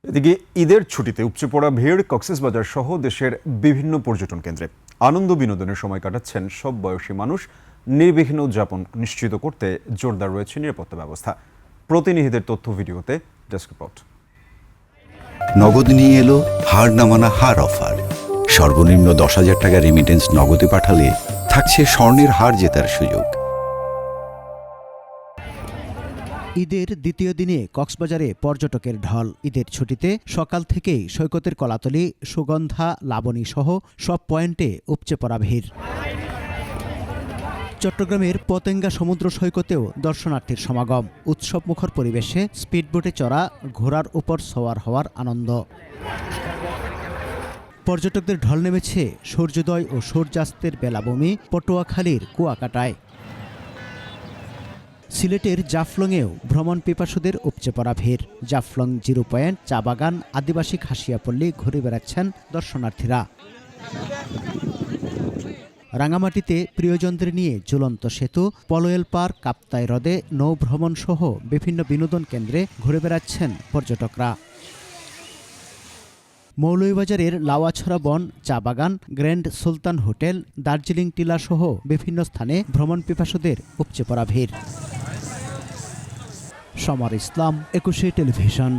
এদিকে ঈদের ছুটিতে উপচে পড়া ভিড় কক্সবাজার সহ দেশের বিভিন্ন পর্যটন কেন্দ্রে। আনন্দ বিনোদনের সময় কাটাচ্ছেন সব বয়সী মানুষ। নির্বিঘ্ন উদযাপন নিশ্চিত করতে জোরদার রয়েছে নিরাপত্তা ব্যবস্থা। প্রতিনিধিদের তথ্য ভিডিওতে ডেস্ক রিপোর্ট। নগদ নিয়ে এলো হার না মানা হার অফার। সর্বনিম্ন 10,000 টাকা রেমিটেন্স নগদে পাঠালে থাকছে স্বর্ণের হার জেতার সুযোগ। ঈদের দ্বিতীয় দিনে কক্সবাজারে পর্যটকের ঢল। ঈদের ছুটিতে সকাল থেকেই সৈকতের কলাতলী, সুগন্ধা, লাবণী সহ সব পয়েন্টে উপচে পড়া ভিড়। চট্টগ্রামের পতেঙ্গা সমুদ্র সৈকতেও দর্শনার্থীর সমাগম। উৎসবমুখর পরিবেশে স্পিডবোটে চড়া, ঘোড়ার উপর সওয়ার হওয়ার আনন্দ। পর্যটকদের ঢল নেমেছে সূর্যোদয় ও সূর্যাস্তের বেলাভূমি পটুয়াখালীর কুয়াকাটায়। সিলেটের জাফলংয়েও ভ্রমণ পিপাসুদের উপচে পড়া ভিড়। জাফলং জিরো পয়েন্ট, চা বাগান, আদিবাসী খাসিয়াপল্লী ঘুরে বেড়াচ্ছেন দর্শনার্থীরা। রাঙামাটিতে প্রিয়জনদের নিয়ে ঝুলন্ত সেতু, পলোয়েল পার্ক, কাপ্তাই হ্রদে নৌভ্রমণ সহ বিভিন্ন বিনোদন কেন্দ্রে ঘুরে বেড়াচ্ছেন পর্যটকরা। মৌলভীবাজারের লাওয়াছড়া বন, চা বাগান, গ্র্যান্ড সুলতান হোটেল, দার্জিলিং টিলা সহ বিভিন্ন স্থানে ভ্রমণ পিপাসুদের উপচে পড়া ভিড়। সমর ইসলাম, 21 টেলিভিশন।